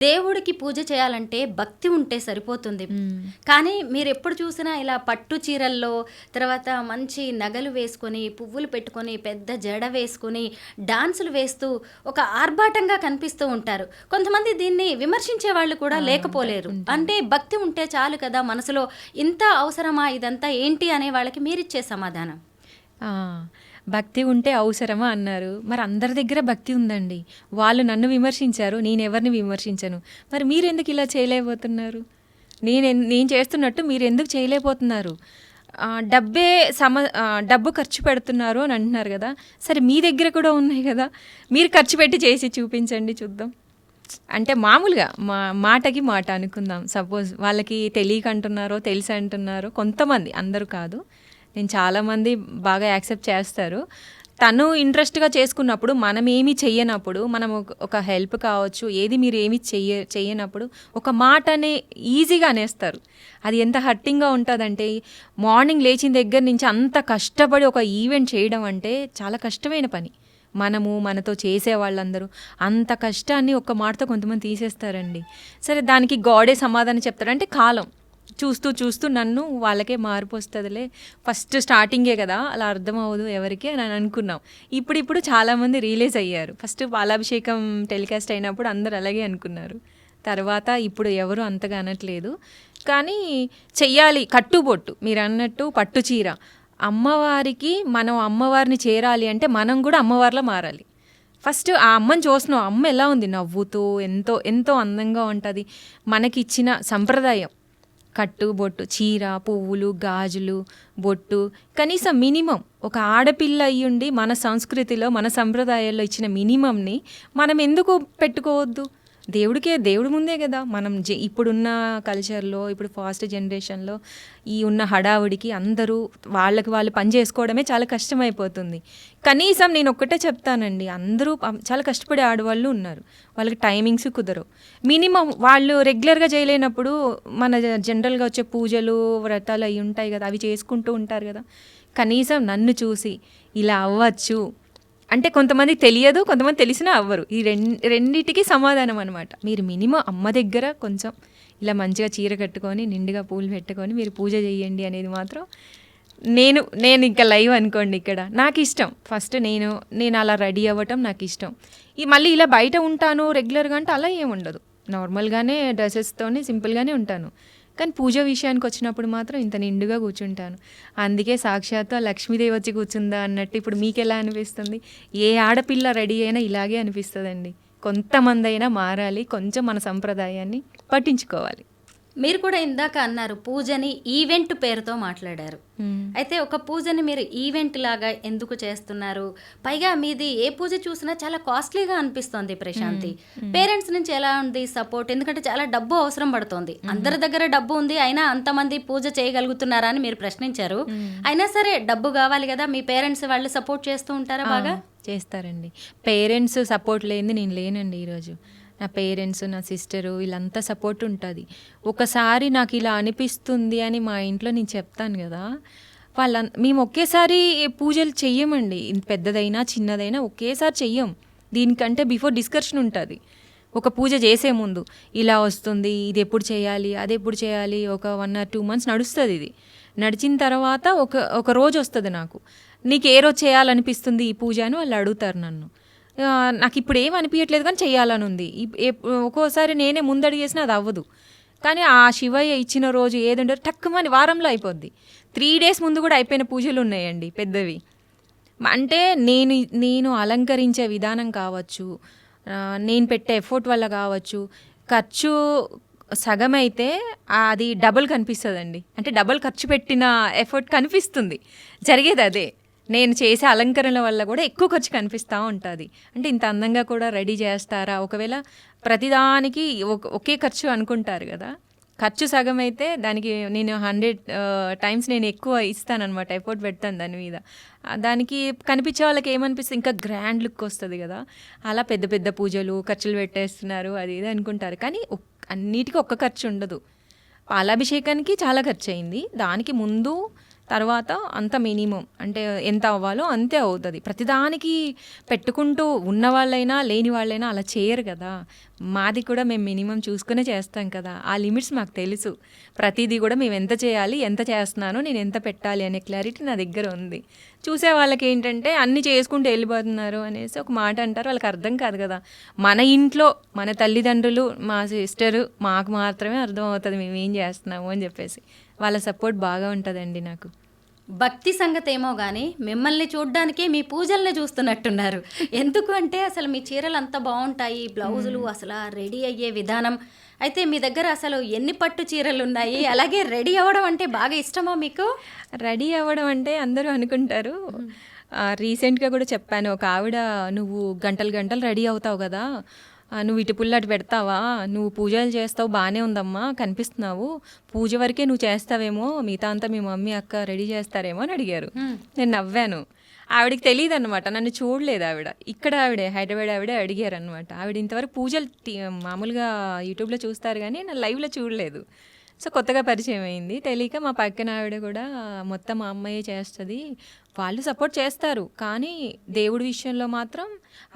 దేవుడికి పూజ చేయాలంటే భక్తి ఉంటే సరిపోతుంది. హ్మ్. కానీ మీరెప్పుడు చూసినా ఇలా పట్టు చీరల్లో, తర్వాత మంచి నగలు వేసుకొని, పువ్వులు పెట్టుకొని, పెద్ద జడ వేసుకొని, డాన్సులు వేస్తూ ఒక ఆర్భాటంగా కనిపిస్తూ ఉంటారు. కొంతమంది దీన్ని విమర్శించే వాళ్ళు కూడా లేకపోలేరు. ఉంటారు. అంటే భక్తి ఉంటే చాలు కదా! మనసులో ఇంత అవసరమా ఇదంతా ఏంటి అనే వాళ్ళకి మీరిచ్చే సమాధానం? ఆ! భక్తి ఉంటే అవసరమా అన్నారు. మరి అందరి దగ్గర భక్తి ఉందండి. వాళ్ళు నన్ను విమర్శించారు. నేనెవరిని విమర్శించను. మరి మీరెందుకు ఇలా చేయలేకపోతున్నారు? నేను చేస్తున్నట్టు మీరెందుకు చేయలేకపోతున్నారు? డబ్బు ఖర్చు పెడుతున్నారు అని అంటున్నారు గదా! సరే మీ దగ్గర కూడా ఉన్నాయి గదా! మీరు ఖర్చు పెట్టి చేసి చూపించండి చూద్దాం. అంటే మామూలుగా మాటకి మాట అనుకుందాం. సపోజ్ వాళ్ళకి తెలియక అంటున్నారో, తెలిసి అంటున్నారో కొంతమంది, అందరూ కాదు. నేను చాలామంది బాగా యాక్సెప్ట్ చేస్తారు. తను ఇంట్రెస్ట్గా చేసుకున్నప్పుడు మనం ఏమీ చెయ్యనప్పుడు, మనం ఒక హెల్ప్ కావచ్చు, ఏది మీరు ఏమి చెయ్యనప్పుడు ఒక మాటనే ఈజీగా అనేస్తారు. అది ఎంత హర్టింగ్గా ఉంటుందంటే, మార్నింగ్ లేచిన దగ్గర నుంచి అంత కష్టపడి ఒక ఈవెంట్ చేయడం అంటే చాలా కష్టమైన పని. మనతో చేసే వాళ్ళందరూ అంత కష్టాన్ని ఒక్క మాటతో కొంతమంది తీసేస్తారండి. సరే, దానికి గాడే సమాధానం చెప్తాడు. అంటే కాలం చూస్తూ నన్ను వాళ్ళకే మార్పు వస్తుందిలే, ఫస్ట్ స్టార్టింగే కదా, అలా అర్థం అవ్వదు ఎవరికి అని అనుకున్నాం. ఇప్పుడు చాలామంది రియలైజ్ అయ్యారు. ఫస్ట్ పాలాభిషేకం టెలికాస్ట్ అయినప్పుడు అందరు అలాగే అనుకున్నారు. తర్వాత ఇప్పుడు ఎవరు అంతగా అనట్లేదు. కానీ చెయ్యాలి. కట్టుబొట్టు మీరు అన్నట్టు పట్టు చీర, అమ్మవారికి మనం అమ్మవారిని చేరాలి అంటే మనం కూడా అమ్మవారిలా మారాలి. ఫస్ట్ ఆ అమ్మని చూస్తున్నాం, అమ్మ ఎలా ఉంది, నవ్వుతూ ఎంతో ఎంతో అందంగా ఉంటుంది. మనకిచ్చిన సంప్రదాయం కట్టు బొట్టు, చీర, పువ్వులు, గాజులు, బొట్టు, కనీసం మినిమం ఒక ఆడపిల్ల అయ్యుండి మన సంస్కృతిలో మన సంప్రదాయాల్లో ఇచ్చిన మినిమంని మనం ఎందుకు పెట్టుకోవద్దు? దేవుడి ముందే కదా మనం ఇప్పుడున్న కల్చర్లో, ఇప్పుడు ఫాస్ట్ జనరేషన్లో ఈ ఉన్న హడావుడికి అందరూ వాళ్ళకి వాళ్ళు పని చేసుకోవడమే చాలా కష్టమైపోతుంది. కనీసం నేను ఒక్కటే చెప్తానండి, అందరూ చాలా కష్టపడే ఆడవాళ్ళు ఉన్నారు, వాళ్ళకి టైమింగ్స్ కుదరవు. మినిమం వాళ్ళు రెగ్యులర్గా చేయలేనప్పుడు మన జనరల్గా వచ్చే పూజలు, వ్రతాలు అవి ఉంటాయి కదా, అవి చేసుకుంటూ ఉంటారు కదా. కనీసం నన్ను చూసి ఇలా అవ్వచ్చు అంటే, కొంతమంది తెలియదు, కొంతమంది తెలిసినా అవ్వరు. ఈ రెండిటికి సమాధానం అనమాట. మీరు మినిమం అమ్మ దగ్గర కొంచెం ఇలా మంచిగా చీర కట్టుకొని, నిండుగా పూలు పెట్టుకొని మీరు పూజ చేయండి అనేది మాత్రం నేను ఇంకా లైవ్ అనుకోండి. ఇక్కడ నాకు ఇష్టం. ఫస్ట్ నేను అలా రెడీ అవ్వటం నాకు ఇష్టం. మళ్ళీ ఇలా బయట ఉంటాను రెగ్యులర్గా అంటే అలా ఏముండదు. నార్మల్గానే డ్రెస్సెస్తోనే సింపుల్గానే ఉంటాను. కానీ పూజ విషయానికి వచ్చినప్పుడు మాత్రం ఇంత నిండుగా కూర్చుంటాను. అందుకే సాక్షాత్తు ఆ లక్ష్మీదేవి వచ్చి కూర్చుందా అన్నట్టు ఇప్పుడు మీకు ఎలా అనిపిస్తుంది? ఏ ఆడపిల్ల రెడీ అయినా ఇలాగే అనిపిస్తుందండి. కొంతమంది అయినా మారాలి, కొంచెం మన సంప్రదాయాన్ని పట్టించుకోవాలి. మీరు కూడా ఇందాక అన్నారు పూజని ఈవెంట్ పేరుతో మాట్లాడారు. అయితే ఒక పూజని మీరు ఈవెంట్ లాగా ఎందుకు చేస్తున్నారు? పైగా మీది ఏ పూజ చూసినా చాలా కాస్ట్లీగా అనిపిస్తోంది ప్రశాంతి. పేరెంట్స్ నుంచి ఎలా ఉంది సపోర్ట్? ఎందుకంటే చాలా డబ్బు అవసరం పడుతోంది. అందరి దగ్గర డబ్బు ఉంది, అయినా అంతమంది పూజ చేయగలుగుతున్నారా అని మీరు ప్రశ్నించారు. అయినా సరే డబ్బు కావాలి కదా, మీ పేరెంట్స్ వాళ్ళు సపోర్ట్ చేస్తూ ఉంటారా? బాగా చేస్తారండి. పేరెంట్స్ సపోర్ట్ లేనిది నేను లేనండి ఈరోజు. నా పేరెంట్స్, నా సిస్టరు, వీళ్ళంతా సపోర్ట్ ఉంటుంది. ఒకసారి నాకు ఇలా అనిపిస్తుంది అని మా ఇంట్లో నేను చెప్తాను కదా, మేము ఒకేసారి పూజలు చెయ్యమండి. పెద్దదైనా చిన్నదైనా ఒకేసారి చెయ్యం. దీనికంటే బిఫోర్ డిస్కషన్ ఉంటుంది. ఒక పూజ చేసే ముందు ఇలా వస్తుంది, ఇది ఎప్పుడు చేయాలి, అది ఎప్పుడు చేయాలి, ఒక 1 or 2 months నడుస్తుంది. ఇది నడిచిన తర్వాత ఒక రోజు వస్తుంది నాకు, నీకు ఏ రోజు చేయాలనిపిస్తుంది ఈ పూజ అని వాళ్ళు అడుగుతారు నన్ను. నాకు ఇప్పుడు ఏం అనిపించట్లేదు కానీ చెయ్యాలని ఉంది. ఒక్కోసారి నేనే ముందడిగేసినా అది అవ్వదు. కానీ ఆ శివయ్య ఇచ్చిన రోజు ఏదంటే టక్కుమని వారంలో అయిపోద్ది. 3 days ముందు కూడా అయిపోయిన పూజలు ఉన్నాయండి పెద్దవి. అంటే నేను అలంకరించే విధానం కావచ్చు, నేను పెట్టే ఎఫర్ట్ వల్ల కావచ్చు, ఖర్చు సగం అయితే అది డబుల్ కనిపిస్తుందండి. అంటే డబుల్ ఖర్చు పెట్టిన ఎఫర్ట్ కనిపిస్తుంది, జరిగేది అదే. నేను చేసే అలంకరణల వల్ల కూడా ఎక్కువ ఖర్చు కనిపిస్తూ ఉంటుంది. అంటే ఇంత అందంగా కూడా రెడీ చేస్తారా? ఒకవేళ ప్రతిదానికి ఒకే ఖర్చు అనుకుంటారు కదా, ఖర్చు సగం అయితే దానికి నేను 100 times నేను ఎక్కువ ఇస్తానన్నమాట, ఎఫర్ట్ పెడతాను దాని మీద. దానికి కనిపించే వాళ్ళకి ఏమనిపిస్తుంది, ఇంకా గ్రాండ్ లుక్ వస్తుంది కదా. అలా పెద్ద పెద్ద పూజలు ఖర్చులు పెట్టేస్తున్నారు అది ఇది అనుకుంటారు. కానీ అన్నిటికీ ఒక్క ఖర్చు ఉండదు. పాలాభిషేకానికి చాలా ఖర్చు అయింది, దానికి ముందు తర్వాత అంత మినిమం అంటే ఎంత అవ్వాలో అంతే అవుతుంది. ప్రతిదానికి పెట్టుకుంటూ ఉన్నవాళ్ళైనా లేని వాళ్ళైనా అలా చేయరు కదా. మాది కూడా మేము మినిమం చూసుకునే చేస్తాం కదా. ఆ లిమిట్స్ మాకు తెలుసు. ప్రతిదీ కూడా మేము ఎంత చేయాలి, ఎంత చేస్తున్నానో, నేను ఎంత పెట్టాలి అనే క్లారిటీ నా దగ్గర ఉంది. చూసే వాళ్ళకి ఏంటంటే అన్నీ చేసుకుంటూ వెళ్ళిపోతున్నారు అనేసి ఒక మాట అంటారు. వాళ్ళకి అర్థం కాదు కదా. మన ఇంట్లో మన తల్లిదండ్రులు, మా సిస్టరు, మాకు మాత్రమే అర్థం అవుతుంది మేము ఏం చేస్తున్నాము అని చెప్పేసి. వాళ్ళ సపోర్ట్ బాగా ఉంటుందండి నాకు. భక్తి సంగతి ఏమో కానీ మిమ్మల్ని చూడ్డానికి మీ పూజల్ని చూస్తున్నట్టున్నారు. ఎందుకు అంటే అసలు మీ చీరలు అంత బాగుంటాయి, బ్లౌజులు అసలు రెడీ అయ్యే విధానం. అయితే మీ దగ్గర అసలు ఎన్ని పట్టు చీరలు ఉన్నాయి, అలాగే రెడీ అవ్వడం అంటే బాగా ఇష్టమా మీకు? రెడీ అవ్వడం అంటే అందరూ అనుకుంటారు. రీసెంట్గా కూడా చెప్పాను, ఒక ఆవిడ నువ్వు గంటలు గంటలు రెడీ అవుతావు కదా, నువ్వు ఇటు పుల్ల అటు పెడతావా, నువ్వు పూజలు చేస్తావు బాగానే ఉందమ్మా, కనిపిస్తున్నావు, పూజ వరకే నువ్వు చేస్తావేమో, మిగతా అంతా మీ మమ్మీ అక్క రెడీ చేస్తారేమో అని అడిగారు. నేను నవ్వాను. ఆవిడకి తెలియదు అనమాట, నన్ను చూడలేదు ఆవిడ. ఇక్కడ ఆవిడే హైదరాబాద్ ఆవిడే అడిగారు అనమాట. ఆవిడ ఇంతవరకు పూజలు మామూలుగా యూట్యూబ్లో చూస్తారు కానీ నా లైవ్లో చూడలేదు. సో కొత్తగా పరిచయం అయింది. తెలియక మా పక్కన ఆవిడ కూడా మొత్తం మా అమ్మాయి చేస్తుంది, వాళ్ళు సపోర్ట్ చేస్తారు కానీ దేవుడి విషయంలో మాత్రం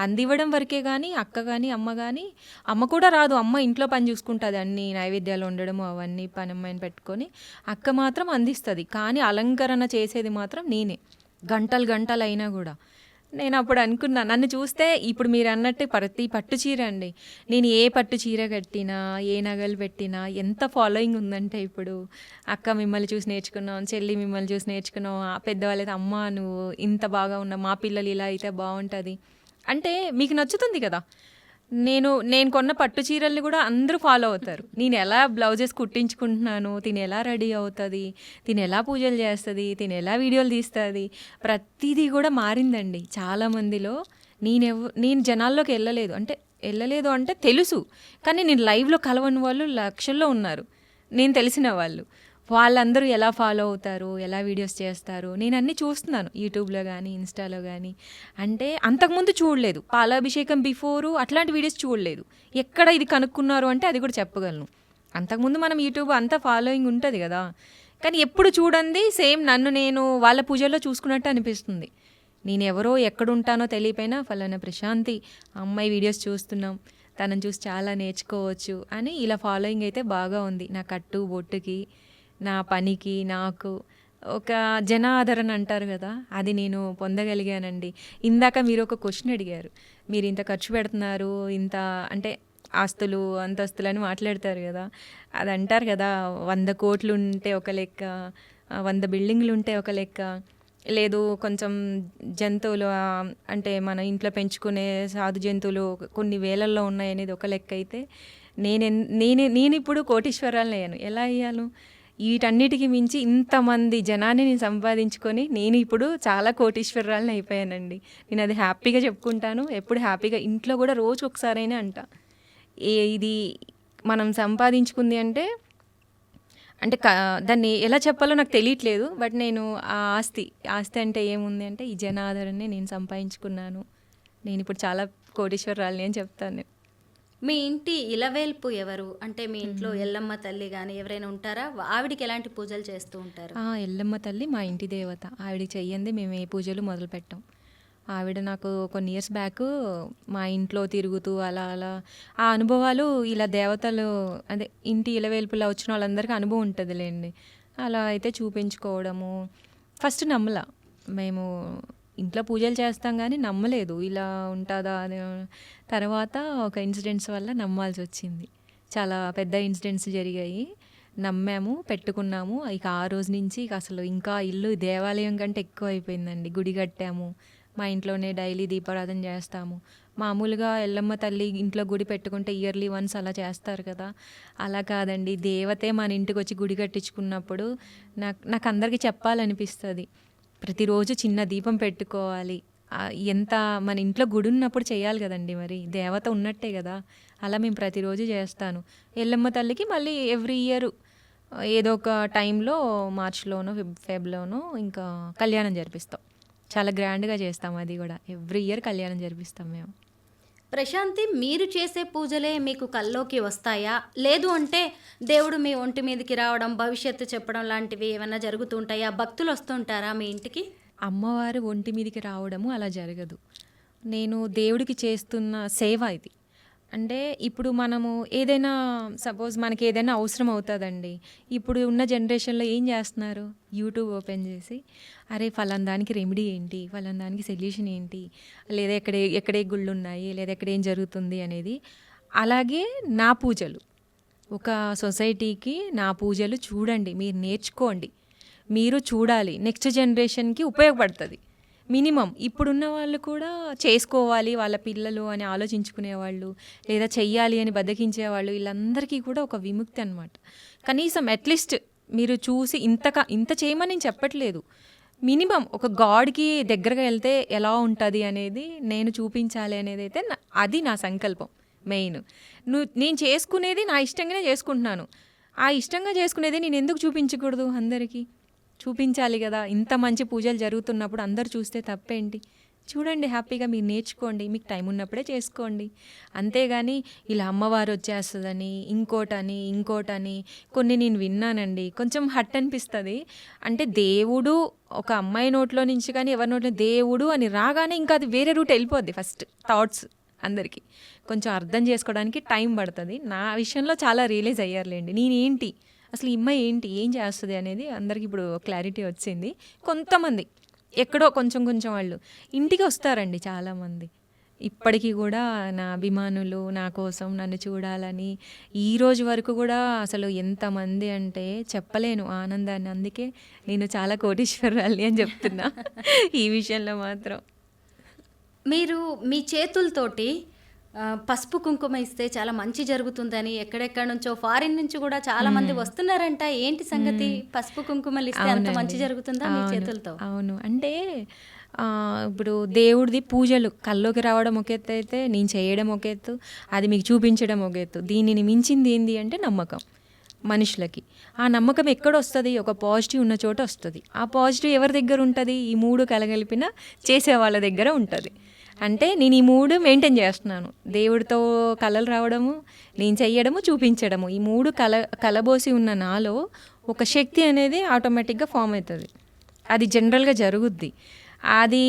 అందివ్వడం వరకే. కానీ అక్క కానీ అమ్మ కానీ, అమ్మ కూడా రాదు, అమ్మ ఇంట్లో పని చూసుకుంటుంది, అన్ని నైవేద్యాలు వండడం అవన్నీ పని అమ్మాయిని పెట్టుకొని. అక్క మాత్రం అందిస్తుంది కానీ అలంకరణ చేసేది మాత్రం నేనే, గంటలు గంటలు అయినా కూడా. నేను అప్పుడు అనుకున్నా, నన్ను చూస్తే ఇప్పుడు మీరు అన్నట్టు ప్రతి పట్టు చీర అండి, నేను ఏ పట్టు చీర కట్టినా, ఏ నగలు పెట్టినా ఎంత ఫాలోయింగ్ ఉందంటే, ఇప్పుడు అక్క మిమ్మల్ని చూసి నేర్చుకున్నాం, చెల్లి మిమ్మల్ని చూసి నేర్చుకున్నాం, పెద్దవాళ్ళైతే అమ్మ నువ్వు ఇంత బాగా ఉన్నావు, మా పిల్లలు ఇలా అయితే బాగుంటుంది అంటే మీకు నచ్చుతుంది కదా. నేను కొన్న పట్టు చీరల్ని కూడా అందరూ ఫాలో అవుతారు. నేను ఎలా బ్లౌజెస్ కుట్టించుకుంటున్నాను, తిని ఎలా రెడీ అవుతుంది, తిని ఎలా పూజలు చేస్తుంది, తిని ఎలా వీడియోలు తీస్తుంది, ప్రతిదీ కూడా మారిందండి చాలామందిలో. నేను జనాల్లోకి వెళ్ళలేదు అంటే తెలుసు, కానీ నేను లైవ్లో కలవని వాళ్ళు లక్షల్లో ఉన్నారు, నేను తెలిసిన వాళ్ళు. వాళ్ళందరూ ఎలా ఫాలో అవుతారు, ఎలా వీడియోస్ చేస్తారు, నేను అన్నీ చూస్తున్నాను యూట్యూబ్లో కానీ ఇన్స్టాలో కానీ. అంటే అంతకుముందు చూడలేదు, పాలాభిషేకం బిఫోరు అట్లాంటి వీడియోస్ చూడలేదు. ఎక్కడ ఇది కనుక్కున్నారు అంటే అది కూడా చెప్పగలను. అంతకుముందు మనం యూట్యూబ్ అంతా ఫాలోయింగ్ ఉంటుంది కదా, కానీ ఎప్పుడు చూడండి సేమ్ నన్ను నేను వాళ్ళ పూజల్లో చూసుకున్నట్టు అనిపిస్తుంది. నేను ఎవరో ఎక్కడుంటానో తెలియపోయినా ఫలానా ప్రశాంతి అమ్మాయి వీడియోస్ చూస్తున్నాం, తనని చూసి చాలా నేర్చుకోవచ్చు అని ఇలా ఫాలోయింగ్ అయితే బాగా ఉంది. నా కట్టు బొట్టుకి, నా పనికి, నాకు ఒక జనాదరణ అంటారు కదా, అది నేను పొందగలిగానండి. ఇందాక మీరు ఒక క్వశ్చన్ అడిగారు, మీరు ఇంత ఖర్చు పెడుతున్నారు, ఇంత అంటే ఆస్తులు అంతస్తులు అని మాట్లాడతారు కదా. అది అంటారు కదా, 100 కోట్లు ఉంటే ఒక లెక్క, 100 బిల్డింగ్లు ఉంటే ఒక లెక్క, లేదు కొంచెం జంతువులు అంటే మన ఇంట్లో పెంచుకునే సాధు జంతువులు కొన్ని వేలల్లో ఉన్నాయనేది ఒక లెక్క అయితే, నేను ఇప్పుడు కోటీశ్వరాలను అయ్యాను. ఎలా అయ్యాను? వీటన్నిటికీ మించి ఇంతమంది జనాన్ని నేను సంపాదించుకొని నేను ఇప్పుడు చాలా కోటీశ్వరాలను అయిపోయానండి. నేను అది హ్యాపీగా చెప్పుకుంటాను. ఎప్పుడు హ్యాపీగా ఇంట్లో కూడా రోజు ఒకసారైనా అంట, ఇది మనం సంపాదించుకుంది అంటే దాన్ని ఎలా చెప్పాలో నాకు తెలియట్లేదు. బట్ నేను ఆ ఆస్తి అంటే ఏముంది అంటే ఈ జనాదరణని నేను సంపాదించుకున్నాను, నేను ఇప్పుడు చాలా కోటీశ్వరాలని అని చెప్తాను నేను. మీ ఇంటి ఇలవేల్పు ఎవరు? అంటే మీ ఇంట్లో ఎల్లమ్మ తల్లి కానీ ఎవరైనా ఉంటారా? ఆవిడికి ఎలాంటి పూజలు చేస్తూ ఉంటారు? ఎల్లమ్మ తల్లి మా ఇంటి దేవత. ఆవిడ చెయ్యంది మేము ఏ పూజలు మొదలు పెట్టాం. ఆవిడ నాకు కొన్ని ఇయర్స్ బ్యాక్ మా ఇంట్లో తిరుగుతూ అలా ఆ అనుభవాలు, ఇలా దేవతలు అదే ఇంటి ఇలవేల్పులా వచ్చిన వాళ్ళందరికీ అనుభవం ఉంటుందిలేండి. అలా అయితే చూపించుకోవడము. ఫస్ట్ నమ్మలా, మేము ఇంట్లో పూజలు చేస్తాం కానీ నమ్మలేదు ఇలా ఉంటుందా అని. తర్వాత ఒక ఇన్సిడెంట్స్ వల్ల నమ్మాల్సి వచ్చింది. చాలా పెద్ద ఇన్సిడెంట్స్ జరిగాయి, నమ్మాము, పెట్టుకున్నాము. ఇక ఆ రోజు నుంచి ఇక అసలు ఇంకా ఇల్లు దేవాలయం కంటే ఎక్కువ అయిపోయిందండి. గుడి కట్టాము, మా ఇంట్లోనే డైలీ దీపారాధన చేస్తాము. మామూలుగా ఎల్లమ్మ తల్లి ఇంట్లో గుడి పెట్టుకుంటే ఇయర్లీ వన్స్ అలా చేస్తారు కదా, అలా కాదండి. దేవతే మన ఇంటికి వచ్చి గుడి కట్టించుకున్నప్పుడు నాకు అందరికీ చెప్పాలనిపిస్తుంది, ప్రతిరోజు చిన్న దీపం పెట్టుకోవాలి. ఎంత మన ఇంట్లో గుడి ఉన్నప్పుడు చేయాలి కదండి, మరి దేవత ఉన్నట్టే కదా. అలా మేము ప్రతిరోజు చేస్తాను. ఎల్లమ్మ తల్లికి మళ్ళీ ఎవ్రీ ఇయర్ ఏదో ఒక టైంలో మార్చ్లోనో ఫెబ్లోనో ఇంకా కళ్యాణం జరిపిస్తాం. చాలా గ్రాండ్గా చేస్తాం, అది కూడా ఎవ్రీ ఇయర్ కళ్యాణం జరిపిస్తాం మేము. ప్రశాంతి, మీరు చేసే పూజలే మీకు కల్లోకి వస్తాయా? లేదు అంటే దేవుడు మీ ఒంటి మీదకి రావడం, భవిష్యత్తు చెప్పడం లాంటివి ఏమైనా జరుగుతూ ఉంటాయా? భక్తులు వస్తుంటారా మీ ఇంటికి? అమ్మవారు ఒంటి మీదకి రావడము అలా జరగదు. నేను దేవుడికి చేస్తున్న సేవ ఇది. అంటే ఇప్పుడు మనము ఏదైనా సపోజ్ మనకి ఏదైనా అవసరం అవుతుందండి. ఇప్పుడు ఉన్న జనరేషన్లో ఏం చేస్తున్నారు, యూట్యూబ్ ఓపెన్ చేసి అరే ఫలానా దానికి రెమెడీ ఏంటి, ఫలానా దానికి సొల్యూషన్ ఏంటి, లేదా ఎక్కడే గుళ్ళు ఉన్నాయి, లేదా ఎక్కడ ఏం జరుగుతుంది అనేది. అలాగే నా పూజలు, ఒక సొసైటీకి నా పూజలు చూడండి, మీరు నేర్చుకోండి, మీరు చూడాలి, నెక్స్ట్ జనరేషన్కి ఉపయోగపడుతుంది. మినిమం ఇప్పుడున్న వాళ్ళు కూడా చేసుకోవాలి వాళ్ళ పిల్లలు అని ఆలోచించుకునేవాళ్ళు, లేదా చెయ్యాలి అని బద్దకించేవాళ్ళు, వీళ్ళందరికీ కూడా ఒక విముక్తి అనమాట. కనీసం అట్లీస్ట్ మీరు చూసి ఇంత చేయమని నేను చెప్పట్లేదు, మినిమం ఒక గాడ్కి దగ్గరగా వెళ్తే ఎలా ఉంటుంది అనేది నేను చూపించాలి అనేది అయితే అది నా సంకల్పం మెయిన్. నేను చేసుకునేది నా ఇష్టంగానే చేసుకుంటున్నాను. ఆ ఇష్టంగా చేసుకునేది నేను ఎందుకు చూపించకూడదు? అందరికీ చూపించాలి కదా. ఇంత మంచి పూజలు జరుగుతున్నప్పుడు అందరు చూస్తే తప్పేంటి? చూడండి, హ్యాపీగా మీరు నేర్చుకోండి, మీకు టైం ఉన్నప్పుడే చేసుకోండి. అంతేగాని ఇలా అమ్మవారు వచ్చేస్తుందని ఇంకోటని కొన్ని నేను విన్నానండి, కొంచెం హట్ అనిపిస్తుంది. అంటే దేవుడు ఒక అమ్మాయి నోట్లో నుంచి కానీ ఎవరి నోట్లో దేవుడు అని రాగానే ఇంకా అది వేరే రూట్ వెళ్ళిపోద్ది. ఫస్ట్ థాట్స్ అందరికీ కొంచెం అర్థం చేసుకోవడానికి టైం పడుతుంది. నా విషయంలో చాలా రియలైజ్ అయ్యారులేండి, నేనేంటి అసలు ఈ అమ్మాయి ఏం చేస్తుంది అనేది అందరికీ ఇప్పుడు క్లారిటీ వచ్చింది. కొంతమంది ఎక్కడో కొంచెం వాళ్ళు ఇంటికి వస్తారండి చాలామంది. ఇప్పటికీ కూడా నా అభిమానులు నా కోసం నన్ను చూడాలని ఈ రోజు వరకు కూడా అసలు ఎంతమంది అంటే చెప్పలేను ఆనందాన్ని. అందుకే నేను చాలా కోటీశ్వరాలి అని చెప్తున్నా ఈ విషయంలో మాత్రం. మీరు మీ చేతులతోటి పసుపు కుంకుమ ఇస్తే చాలా మంచి జరుగుతుందని ఎక్కడెక్కడ నుంచో ఫారిన్ నుంచి కూడా చాలా మంది వస్తున్నారంట. ఏంటి సంగతి? పసుపు కుంకుమలు ఇస్తే అంత మంచి జరుగుతుందా మీ చేతులతో? అవును, అంటే ఇప్పుడు దేవుడిది పూజలు కల్లోకి రావడం ఒక ఎత్తు అయితే నేను చేయడం ఒక ఎత్తు, అది మీకు చూపించడం ఒక ఎత్తు. దీనిని మించింది ఏంది అంటే నమ్మకం మనుషులకి. ఆ నమ్మకం ఎక్కడ వస్తుంది? ఒక పాజిటివ్ ఉన్న చోట వస్తుంది. ఆ పాజిటివ్ ఎవరి దగ్గర ఉంటుంది? ఈ మూడు కలగలిపిన చేసే వాళ్ళ దగ్గర ఉంటుంది. అంటే నేను ఈ మూడు మెయింటైన్ చేస్తున్నాను. దేవుడితో కలలు రావడము, నేను చెయ్యడము, చూపించడము, ఈ మూడు కలబోసి ఉన్న నాలో ఒక శక్తి అనేది ఆటోమేటిక్గా ఫామ్ అవుతుంది. అది జనరల్గా జరుగుద్ది. అది